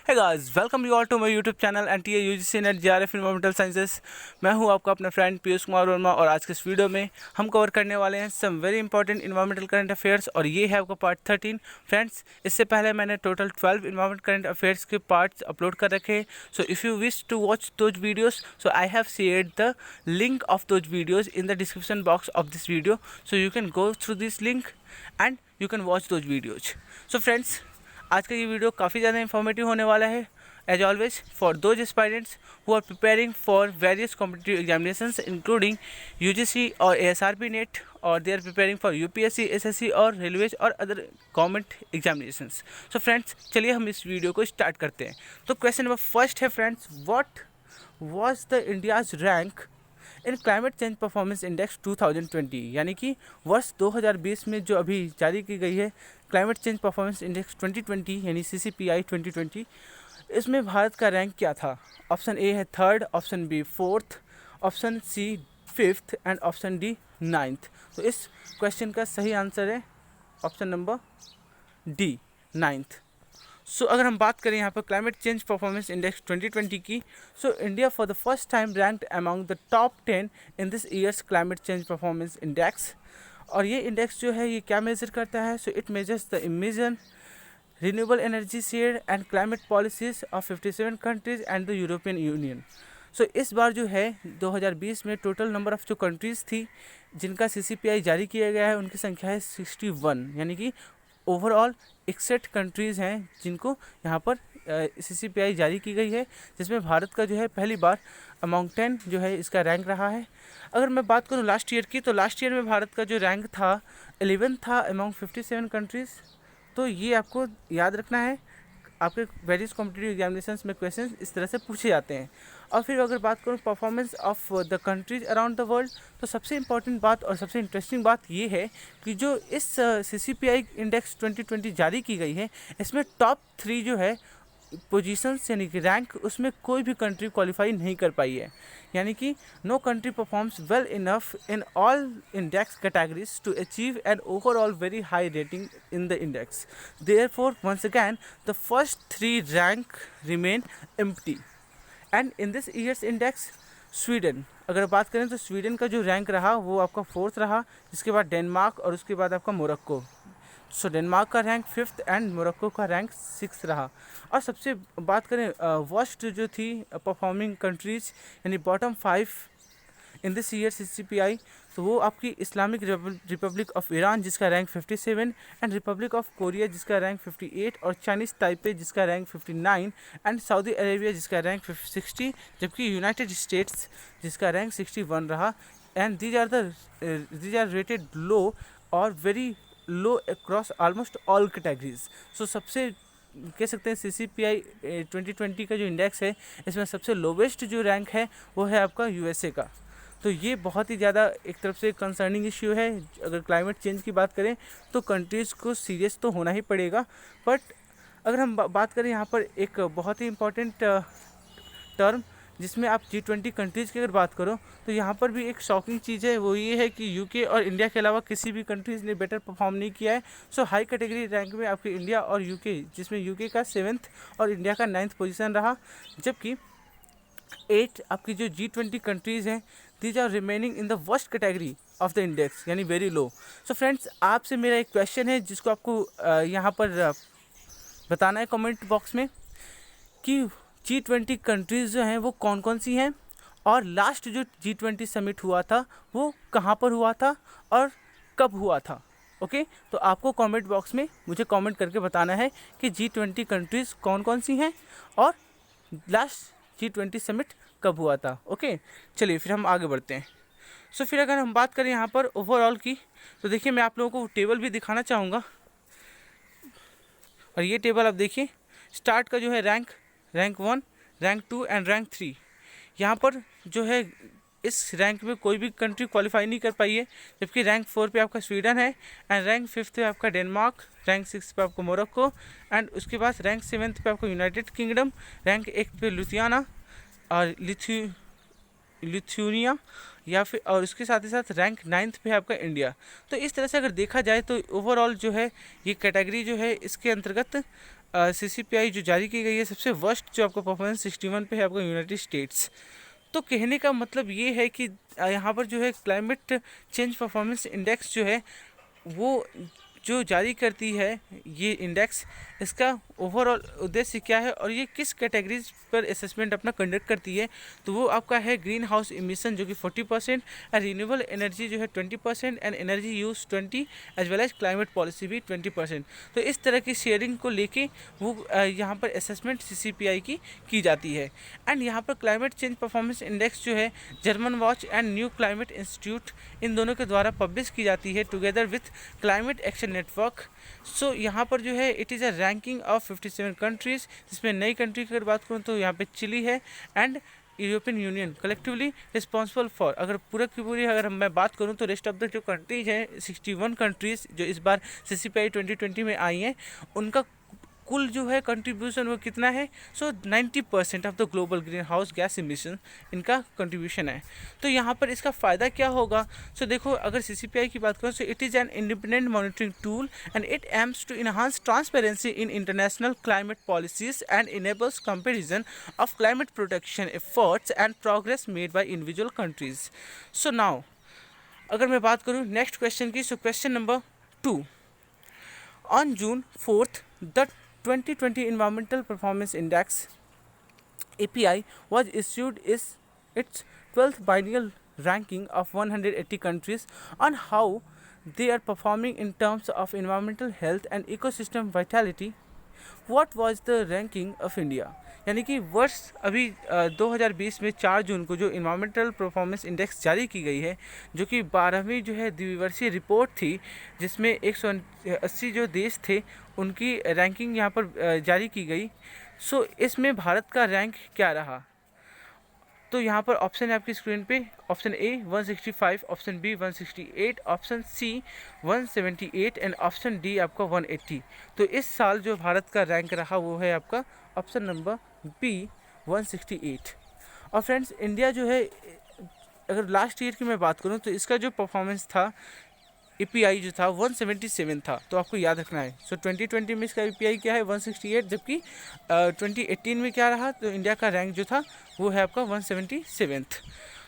Hey guys, welcome you all to my YouTube channel NTA UGC Net JRF Environmental Sciences। मैं हूं आपका अपना friend Piyush Kumar Verma और आज के इस वीडियो में हम कवर करने वाले हैं some very important environmental current affairs और ये है आपका पार्ट 13। फ्रेंड्स, इससे पहले मैंने टोटल 12 इन्वायरमेंट करंट अफेयर्स के पार्ट्स अपलोड कर रखे हैं। So if you wish to watch those videos, so I have shared the link of those videos in the description box of this video, so you can go through this link and you can watch those videos. So friends, आज का ये video काफ़ी ज़्यादा informative होने वाला है as always for those aspirants who are preparing for various competitive examinations including UGC or ASRB NET, or they are preparing for UPSC, SSC or railways or other government examinations। So friends, चलिए हम इस video को start करते हैं। तो question number first है friends, what was the India's rank in climate change performance index 2020, यानी कि वर्ष 2020 में जो अभी जारी की गई है क्लाइमेट चेंज परफॉर्मेंस इंडेक्स 2020 यानी CCPI 2020, इसमें भारत का रैंक क्या था। ऑप्शन ए है third, option B fourth, option C fifth and option D ninth. तो इस क्वेश्चन का सही आंसर है option number D, ninth. So अगर हम बात करें यहाँ पर क्लाइमेट चेंज परफॉर्मेंस इंडेक्स 2020 की, so India for the first time ranked among the top 10 in this years climate change performance index. और ये इंडेक्स जो है ये क्या मेजर करता है, so it measures the emission, renewable energy share and climate policies of 57 countries and the European Union। सो इस बार जो है 2020 में टोटल नंबर ऑफ़ जो कंट्रीज़ थी जिनका CCPI जारी किया गया है उनकी संख्या है 61, यानी कि ओवरऑल 61 कंट्रीज़ हैं जिनको यहाँ पर CCPI जारी की गई है, जिसमें भारत का जो है पहली बार अमॉन्ग 10 जो है इसका रैंक रहा है। अगर मैं बात करूँ लास्ट ईयर की, तो लास्ट ईयर में भारत का जो रैंक था 11 था अमॉन्ग 57 कंट्रीज़। तो ये आपको याद रखना है, आपके वेरियस कॉम्पिटिटिव एग्जामिनेशंस में क्वेश्चंस इस तरह से पूछे जाते हैं। और फिर अगर बात करूँ performance of the countries around the world, तो सबसे इम्पॉर्टेंट बात और सबसे इंटरेस्टिंग बात ये है कि जो इस CCPI इंडेक्स 2020 जारी की गई है, इसमें टॉप 3 जो है पोजीशंस यानी कि रैंक, उसमें कोई भी कंट्री क्वालिफाई नहीं कर पाई है, यानी कि no country performs well enough in all index categories to achieve an overall very high rating in the index. Therefore once again the first 3 rank remain empty. And in this year's index Sweden, अगर बात करें तो Sweden का जो rank रहा वो आपका 4th रहा, जिसके बाद डेनमार्क और उसके बाद आपका मोरक्को। सो डेनमार्क का रैंक 5th एंड मोरक्को का रैंक 6th रहा। और सबसे बात करें वर्स्ट जो थी परफॉर्मिंग कंट्रीज़ यानी bottom 5 in this year CCPI, तो वो आपकी इस्लामिक रिपब्लिक ऑफ ईरान जिसका rank 57 and Republic of Korea जिसका रैंक 58 और चाइनीज़ ताइपे जिसका रैंक 59 एंड सऊदी अरेबिया जिसका रैंक 60, जबकि यूनाइटेड स्टेट्स जिसका रैंक 61 रहा। And these are rated low और very low across almost all categories. So सबसे कह सकते हैं CCPI 2020 का जो इंडेक्स है इसमें सबसे लोवेस्ट जो रैंक है वो है आपका USA का। तो ये बहुत ही ज़्यादा एक तरफ से कंसर्निंग इश्यू है। अगर क्लाइमेट चेंज की बात करें तो कंट्रीज़ को सीरियस तो होना ही पड़ेगा। बट अगर हम बात करें यहाँ पर एक बहुत ही इम्पॉर्टेंट टर्म जिसमें आप G20 कंट्रीज़ की अगर बात करो, तो यहाँ पर भी एक शॉकिंग चीज़ है, वो ये है कि UK और इंडिया के अलावा किसी भी कंट्रीज़ ने बेटर परफॉर्म नहीं किया है। सो हाई कैटेगरी रैंक में आपके इंडिया और UK, जिसमें UK का 7th और इंडिया का 9th पोजीशन रहा, जबकि 8 आपकी जो G20 कंट्रीज़ हैं these are remaining in the worst category of the index यानी वेरी लो। सो फ्रेंड्स, आपसे मेरा एक क्वेश्चन है जिसको आपको यहाँ पर बताना है कमेंट बॉक्स में कि G20 कंट्रीज़ जो हैं वो कौन कौन सी हैं, और लास्ट जो G20 समिट हुआ था वो कहाँ पर हुआ था और कब हुआ था। ओके, तो आपको कमेंट बॉक्स में मुझे कमेंट करके बताना है कि G20 कंट्रीज़ कौन कौन सी हैं और लास्ट G20 समिट कब हुआ था। ओके, चलिए फिर हम आगे बढ़ते हैं। सो फिर अगर हम बात करें यहाँ पर ओवरऑल की, तो देखिए मैं आप लोगों को टेबल भी दिखाना चाहूँगा। और ये टेबल आप देखिए, स्टार्ट का जो है रैंक 1, रैंक 2 एंड रैंक 3। यहाँ पर जो है इस रैंक में कोई भी कंट्री क्वालिफाई नहीं कर पाई है, जबकि रैंक 4 पे आपका स्वीडन है एंड रैंक 5th पे आपका डेनमार्क, रैंक 6 पे आपको मोरक्को एंड उसके बाद रैंक 7th पे आपको यूनाइटेड किंगडम, रैंक 1 पे लुथियाना और लिथुनिया या फिर, और उसके साथ ही साथ रैंक 9th पे है आपका इंडिया। तो इस तरह से अगर देखा जाए तो ओवरऑल जो है ये कैटेगरी जो है इसके अंतर्गत CCPI जो जारी की गई है, सबसे वर्स्ट जो आपका परफॉर्मेंस 61 पे है आपका यूनाइटेड स्टेट्स। तो कहने का मतलब ये है कि यहाँ पर जो है क्लाइमेट चेंज परफॉर्मेंस इंडेक्स जो है वो जो जारी करती है ये इंडेक्स, इसका ओवरऑल उद्देश्य क्या है और ये किस कैटेगरीज पर असेसमेंट अपना कंडक्ट करती है। तो वो आपका है ग्रीन हाउस इमिशन जो कि 40% एंड रिन्यूएबल एनर्जी जो है 20% and energy use 20 as well as climate policy भी 20%। तो इस तरह की शेयरिंग को लेके वो यहाँ पर असेसमेंट CCPI की जाती है। एंड यहाँ पर क्लाइमेट चेंज परफॉर्मेंस इंडेक्स जो है Germanwatch and New Climate Institute इन दोनों के द्वारा पब्लिश की जाती है together with Climate Action Network. So यहाँ पर जो है it is a ranking of 57 countries, जिसमें नई कंट्री की अगर बात करूँ तो यहाँ पे चिली है and European union collectively responsible for. अगर पूरा की पूरी अगर मैं बात करूँ तो रेस्ट ऑफ द जो कंट्रीज हैं 61 कंट्रीज़ जो इस बार CCPI 2020 में आई हैं, उनका कुल जो है कंट्रीब्यूशन वो कितना है। सो 90% of the global green house gas emission इनका कंट्रीब्यूशन है। तो यहाँ पर इसका फ़ायदा क्या होगा। सो देखो, अगर CCPI की बात करें, so it is an independent monitoring tool and it aims to enhance transparency in international climate policies and enables comparison of climate protection efforts and progress made by individual countries. So now अगर मैं बात करूँ next question की, so question number 2, on June 4th, the 2020 Environmental Performance Index (API) was issued its 12th biennial ranking of 180 countries on how they are performing in terms of environmental health and ecosystem vitality. What was the ranking of India? यानी कि वर्ष अभी 2020 में 4 जून को जो environmental performance index जारी की गई है, जो कि 12वीं जो है द्विवर्षीय रिपोर्ट थी, जिसमें 180 जो देश थे उनकी रैंकिंग यहाँ पर जारी की गई। सो इसमें भारत का रैंक क्या रहा। तो यहाँ पर ऑप्शन है आपकी स्क्रीन पे, option A 165, option B 168, option C 178 and option D आपका 180। तो इस साल जो भारत का रैंक रहा वो है आपका ऑप्शन नंबर बी 168। और फ्रेंड्स, इंडिया जो है अगर लास्ट ईयर की मैं बात करूँ तो इसका जो परफॉर्मेंस था API जो था 177 था, तो आपको याद रखना है। सो 2020 में इसका API क्या है 168, जबकि 2018 में क्या रहा, तो इंडिया का रैंक जो था वो है आपका 177।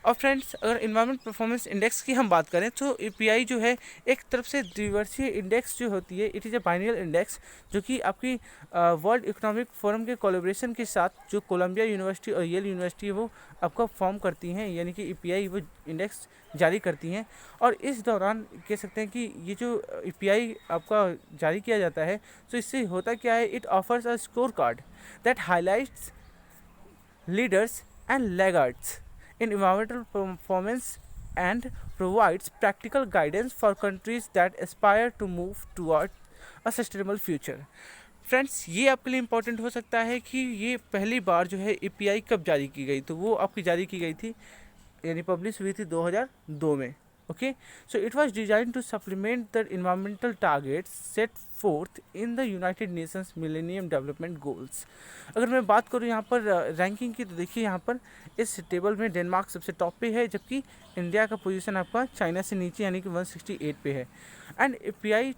और फ्रेंड्स, अगर इन्वायरमेंट परफॉर्मेंस इंडेक्स की हम बात करें तो API जो है एक तरफ से द्विवर्षीय इंडेक्स जो होती है, it is a biennial index, जो कि आपकी वर्ल्ड इकोनॉमिक फोरम के कोलैबोरेशन के साथ जो कोलंबिया यूनिवर्सिटी और येल यूनिवर्सिटी वो आपका फॉर्म करती हैं, यानी कि API वो इंडेक्स जारी करती हैं। और इस दौरान कह सकते हैं कि ये जो API आपका जारी किया जाता है, तो इससे होता क्या है, it offers a score card that highlights leaders and laggards in environmental performance and provides practical guidance for countries that aspire to move toward a sustainable future. Friends, ये आपके लिए इम्पॉर्टेंट हो सकता है कि ये पहली बार जो है API कब जारी की गई, तो वो आपकी जारी की गई थी यानी पब्लिश हुई थी 2002 में। Okay, so it was design to supplement the environmental targets set forth in the United Nations Millennium Development Goals. अगर मैं बात करूँ यहाँ पर रैंकिंग की, तो देखिए यहाँ पर इस टेबल में डेनमार्क सबसे टॉप पे है, जबकि इंडिया का पोजीशन आपका चाइना से नीचे यानी कि 168 पे है। एंड API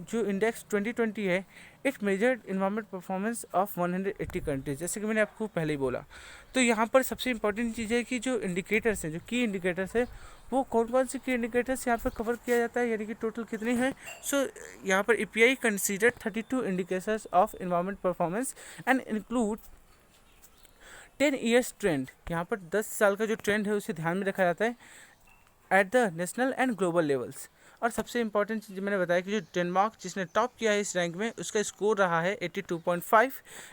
जो इंडेक्स 2020 है, it measured environment performance of 180 countries, जैसे कि मैंने आपको पहले ही बोला। तो यहाँ पर सबसे इंपॉर्टेंट चीज़ है कि जो इंडिकेटर्स हैं, जो की इंडिकेटर्स है, वो कौन कौन से की इंडिकेटर्स यहाँ पर कवर किया जाता है, यानी कि टोटल कितने हैं। सो यहाँ पर API consider 32 indicators of environment performance and include 10 years trend. यहाँ पर 10 साल का जो ट्रेंड है उसे ध्यान में रखा जाता है at the national and global levels. और सबसे इंपॉर्टेंट चीज़ मैंने बताया कि जो डेनमार्क जिसने टॉप किया है इस रैंक में, उसका स्कोर रहा है 82.5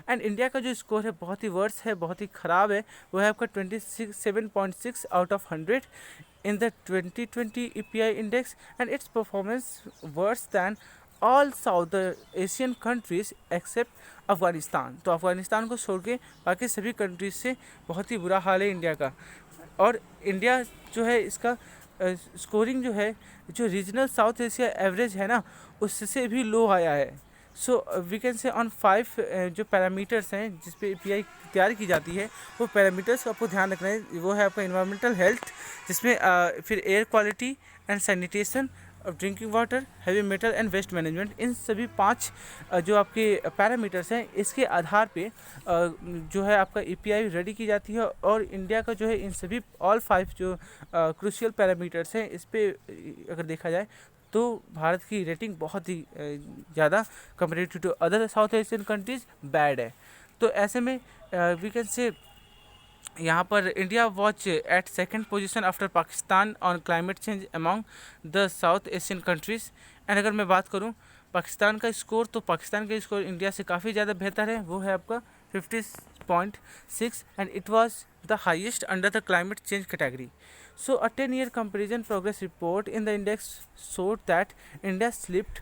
एंड इंडिया का जो स्कोर है बहुत ही वर्स है, बहुत ही ख़राब है, वो है आपका 27.6 out of 100 in the 2020 API index and its performance worse than all South Asian countries except Afghanistan. तो अफगानिस्तान को छोड़ के बाकी सभी कंट्रीज से बहुत ही बुरा हाल है इंडिया का। और इंडिया जो है इसका स्कोरिंग जो है, जो रीजनल साउथ एशिया एवरेज है ना, उससे भी लो आया है। So we can say on 5 जो पैरामीटर्स हैं जिस पे API तैयार की जाती है, वो पैरामीटर्स का आपको ध्यान रखना है। वो है आपका इन्वायरमेंटल हेल्थ, जिसमें फिर air quality and sanitation, of drinking water, heavy metal and waste management. इन सभी 5 जो आपके पैरामीटर्स हैं, इसके आधार पे जो है आपका EPI रेडी की जाती है। और इंडिया का जो है इन सभी ऑल 5 जो क्रूशियल पैरामीटर्स हैं, इस पे अगर देखा जाए तो भारत की रेटिंग बहुत ही ज़्यादा comparative to other South Asian countries bad है। तो ऐसे में वी कैन से यहाँ पर India watch at second position after Pakistan on climate change among the South Asian countries. And अगर मैं बात करूँ पाकिस्तान का स्कोर, तो पाकिस्तान का स्कोर इंडिया से काफ़ी ज़्यादा बेहतर है, वो है आपका 50.6 and it was the highest under the climate change category. So a 10-year comparison progress report in the index showed that India slipped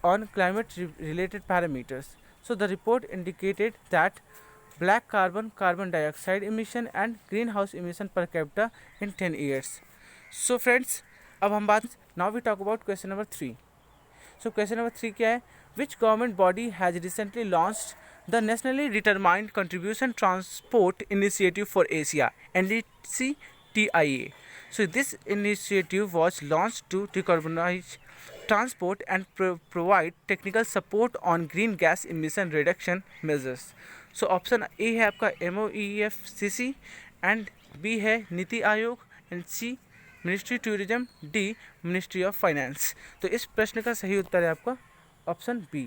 on climate related parameters. So the report indicated that black carbon, carbon dioxide emission and greenhouse emission per capita in 10 years. So friends, अब हम बात now we talk about question number 3. So question number 3 क्या है? Which government body has recently launched the Nationally Determined Contribution Transport Initiative for Asia, NDC-TIA? So this initiative was launched to decarbonize transport and provide technical support on green gas emission reduction measures. So option A है आपका MOEFCC and B है NITI Aayog and C ministry tourism, D ministry of finance. तो इस प्रश्न का सही उत्तर है आपका option B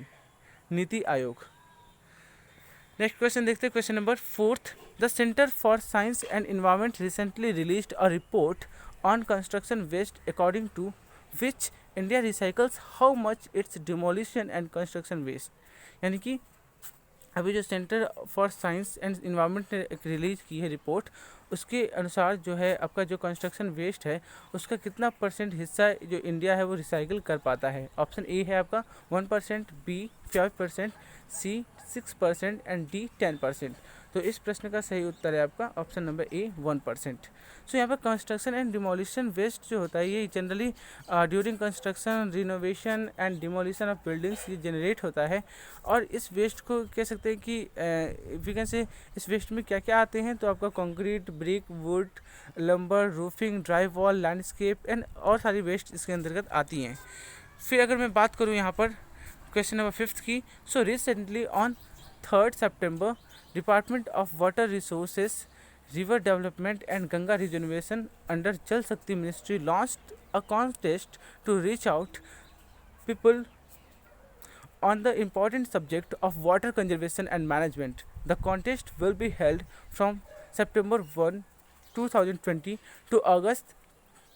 NITI Aayog. Next question देखते हैं, question number 4th। The Centre for Science and Environment recently released a report on construction waste according to which India recycles how much its demolition and construction waste. यानी कि अभी जो Centre for Science and Environment ने एक release की है report, उसके अनुसार जो है आपका जो कंस्ट्रक्शन वेस्ट है उसका कितना % हिस्सा जो इंडिया है वो रिसाइकिल कर पाता है। ऑप्शन ए है आपका 1%, B 5%, C 6% एंड D 10%। तो इस प्रश्न का सही उत्तर है आपका ऑप्शन नंबर ए 1%। सो यहाँ पर कंस्ट्रक्शन एंड डिमोलिशन वेस्ट जो होता है ये generally during construction, renovation and demolition of buildings ये जनरेट होता है। और इस वेस्ट को कह सकते हैं कि वी कैन से इस वेस्ट में क्या क्या आते हैं, तो आपका concrete, brick, would, lumbar, roofing, dry wall, landscape and और सारी वेस्ट इसके अंतर्गत आती हैं। फिर अगर मैं बात करूँ यहाँ पर क्वेश्चन नंबर 5th की, so recently on 3rd September Department of Water Resources, River Development and Ganga Regeneration under Jal Shakti Ministry launched a contest to reach out people on the important subject of water conservation and management. The contest will be held from September 1, 2020 to August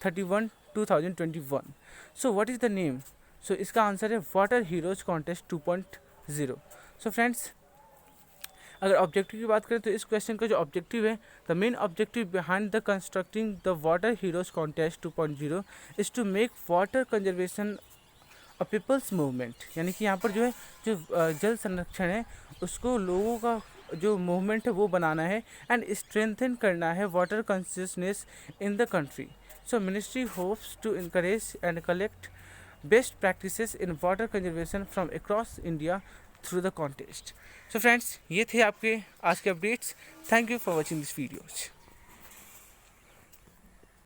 31, 2021. So what is the name? So इसका answer है water heroes contest 2.0। So friends, अगर objective की बात करें तो इस question का जो ऑब्जेक्टिव है, the main objective behind the constructing the water heroes contest 2.0 is to make water conservation a people's movement. यानी कि यहाँ पर जो है जो जल संरक्षण है उसको लोगों का जो मूवमेंट है वो बनाना है एंड स्ट्रेंथन करना है water consciousness in the country. So ministry hopes to encourage and collect best practices in water conservation from across India through the contest. So friends, ये थे आपके आज के updates. Thank you for watching this videos.